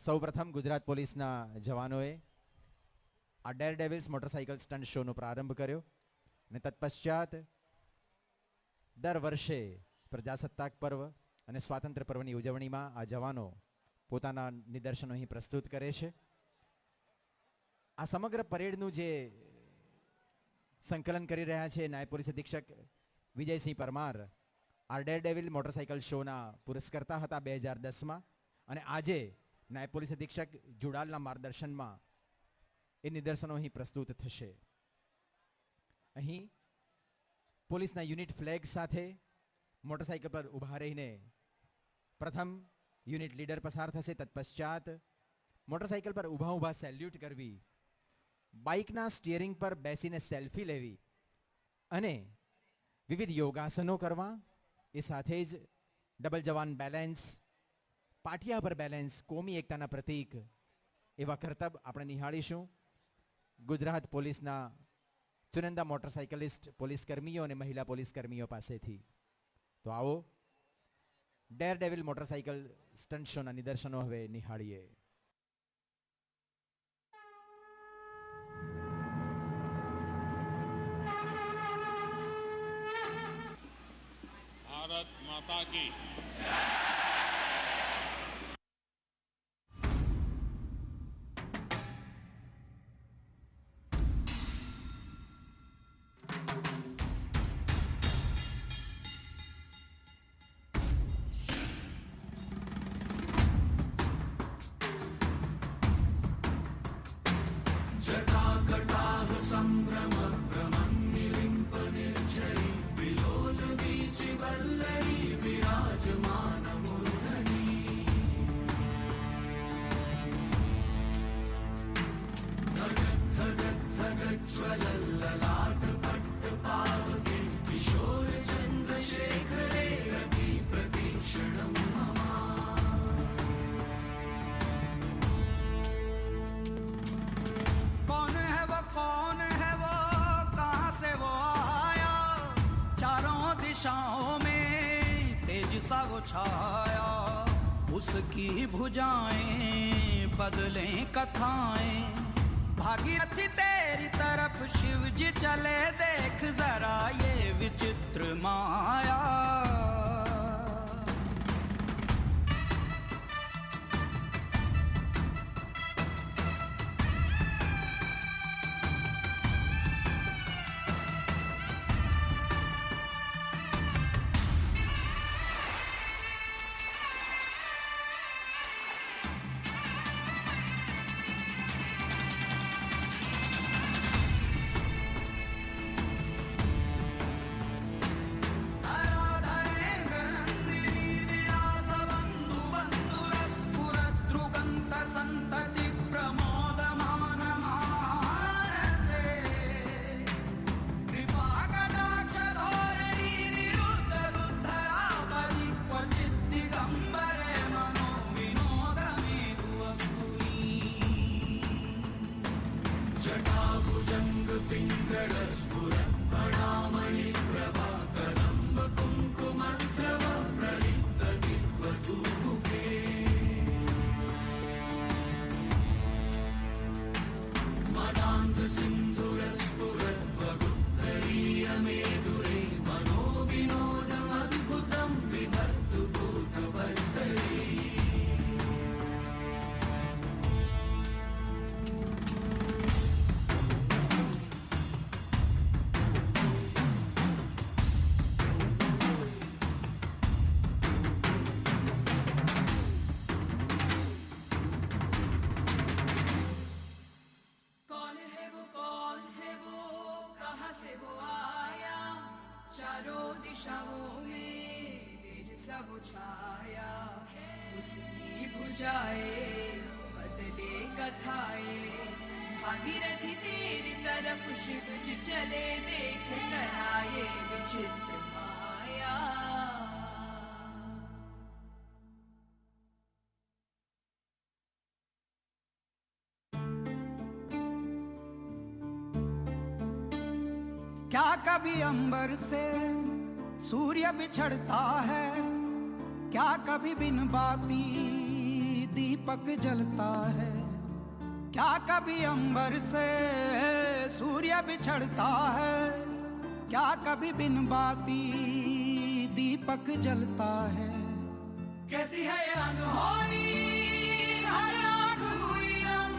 સૌપ્રથમ ગુજરાત પોલીસના જવાનોએ આ ડેર ડેવિલ્સ મોટરસાઇકલ સ્ટન્ટ શોનો પ્રારંભ કર્યો અને તત્પશ્ચાત દર વર્ષે પ્રજાસત્તાક પર્વ અને સ્વાતંત્ર્ય પર્વની ઉજવણીમાં આ જવાનો પોતાના નિદર્શનો અહીં પ્રસ્તુત કરે છે. આ સમગ્ર પરેડનું જે સંકલન કરી રહ્યા છે નાયબ પોલીસ અધિક્ષક વિજયસિંહ પરમાર આ ડેર ડેવિલ મોટરસાઇકલ શોના પુરસ્કર્તા હતા 2010માં, અને આજે નાયબ પોલીસ અધિક્ષક જુડાલના માર્ગદર્શનમાં એ નિદર્શનો અહીં પ્રસ્તુત થશે. અહીં પોલીસના યુનિટ ફ્લેગ સાથે મોટરસાઇકલ પર ઊભા રહીને પ્રથમ યુનિટ લીડર પસાર થશે. તત્પશ્ચાત મોટરસાઇકલ પર ઊભા સેલ્યુટ કરવી, બાઇકના સ્ટીયરિંગ પર બેસીને સેલ્ફી લેવી અને વિવિધ યોગાસનો કરવા, એ સાથે જ ડબલ જવાન બેલેન્સ, પાટિયા પર બેલેન્સ, કોમી એકતાના પ્રતીક એવા કરતબ આપણે નિહાળીશું ગુજરાત પોલીસના ચુનંદા મોટરસાઇકલિસ્ટ પોલીસ કર્મીઓ અને મહિલા પોલીસ કર્મીઓ પાસેથી. તો આવો ડેર ડેવિલ મોટરસાઇકલ સ્ટન્ટ શોના નિદર્શનો હવે નિહાળીએ. भारत माता की छाया उसकी भुजाएं बदलें कथाएं, भागीरथी तेरी तरफ शिव जी चले, देख जरा ये विचित्र माया. भागीरथी तेरी तरफ शिव जी चले, देख जरा ये विचित्र माया. क्या कभी अंबर से सूर्य बिछड़ता है, क्या कभी बिन बाती दीपक जलता है, क्या कभी अंबर से सूर्य बिछड़ता है, क्या कभी बिन बाती दीपक जलता है। कैसी है ये अनहोनी हर आँख हुई रंग,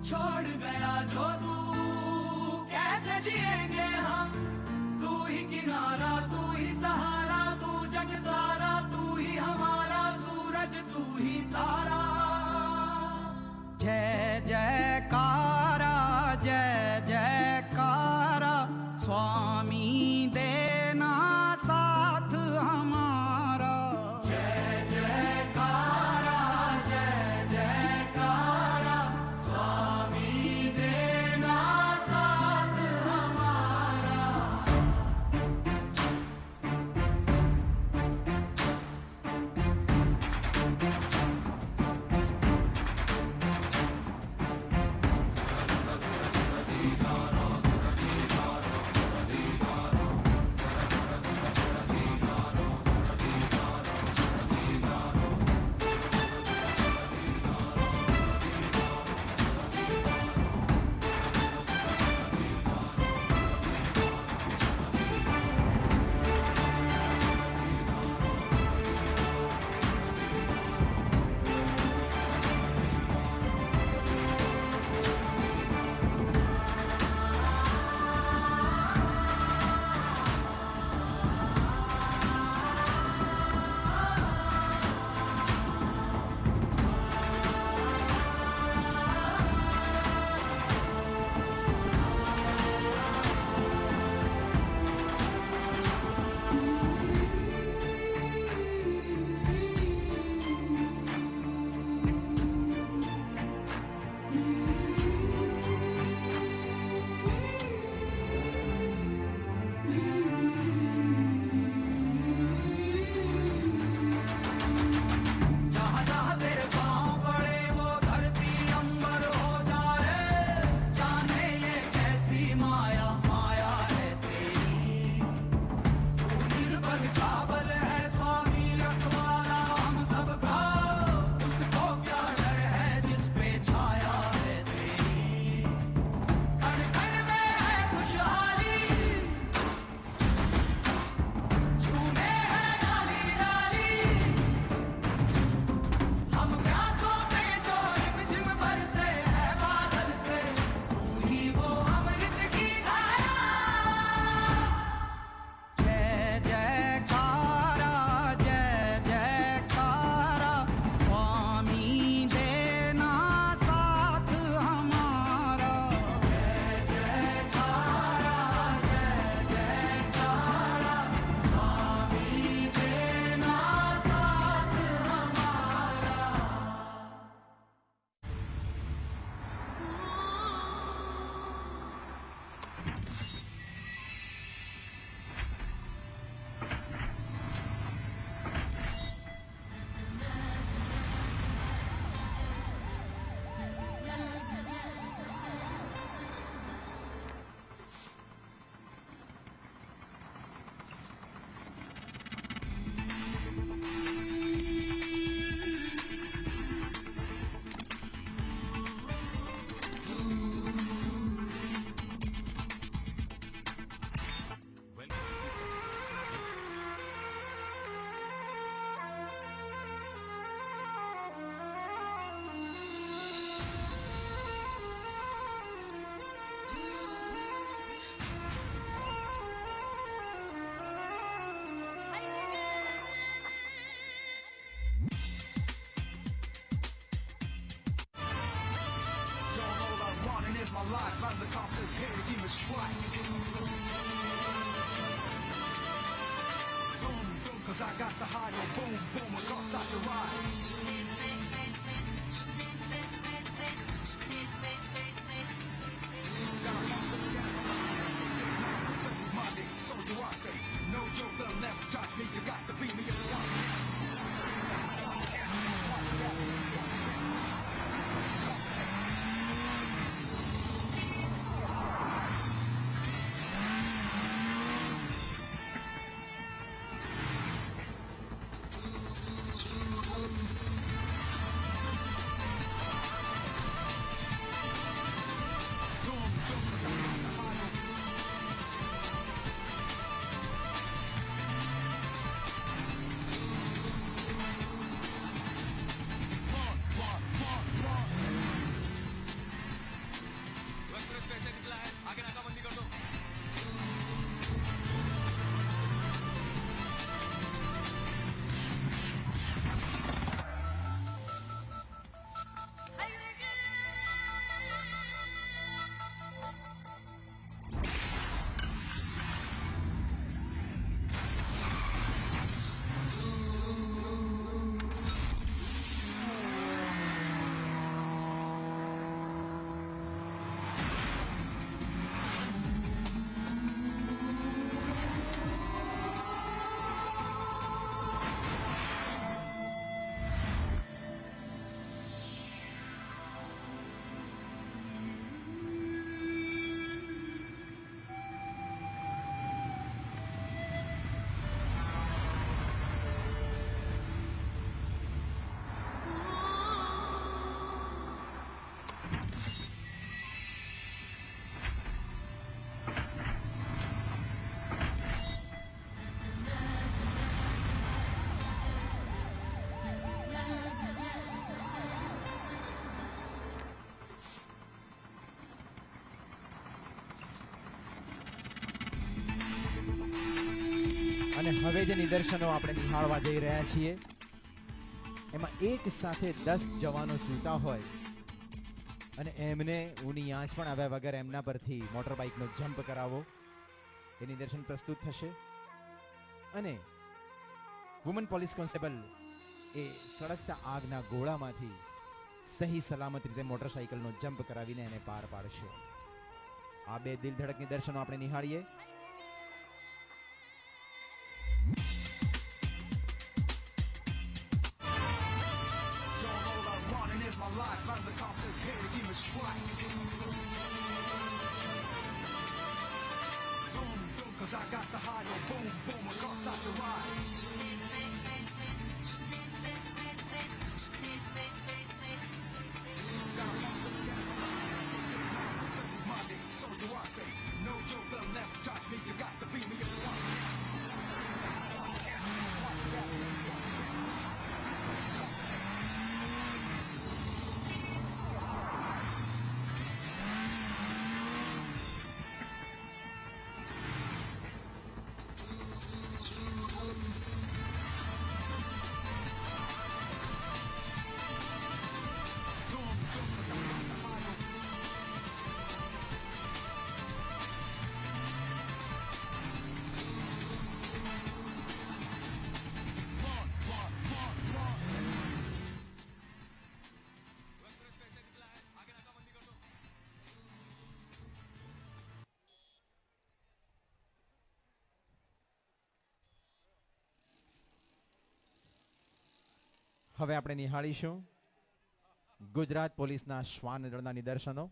छोड़ गया जो तू कैसे जिएंगे हम। तू ही किनारा, तू ही सहारा, तू जग सारा, तू ही हमारा सूरज, तू ही तारा। जय जयकारा, जय जयकारा, स्वामी देना साथ हमारा। जय जयकारा, जय जयकारा, स्वामी देना साथ हमारा। life and the cops is here to give a strike. Boom, boom, cause I got the high, yo, boom, boom, I can't stop the ride. This is my day, so do I say. No joke, they'll never touch me, you got to beat me if you want to. અને હવે જે નિદર્શનો આપણે નિહાળવા જઈ રહ્યા છીએ એમાં એક સાથે 10 જવાનો સૂતા હોય અને એમને ઊની આંચ પણ આવ્યા વગર એમના પરથી મોટર બાઇકનો જમ્પ કરાવો એ નિદર્શન પ્રસ્તુત થશે. અને વુમન પોલીસ કોન્સ્ટેબલ એ સળગતા આગના ગોળામાંથી સહી સલામત રીતે મોટરસાઇકલનો જમ્પ કરાવીને એને પાર પાડશે. આ બે દિલ ધડક નિદર્શનો આપણે નિહાળીએ. Don't know that running is my life, and the cops is here to give me strike. Boom, boom, 'cause I got the high, oh, boom, boom, I can't stop to ride. So do I say, no joke, they'll never touch me. You got to beat me if you want to. હવે આપણે નિહાળીશું ગુજરાત પોલીસના શ્વાન દળના નિદર્શનો.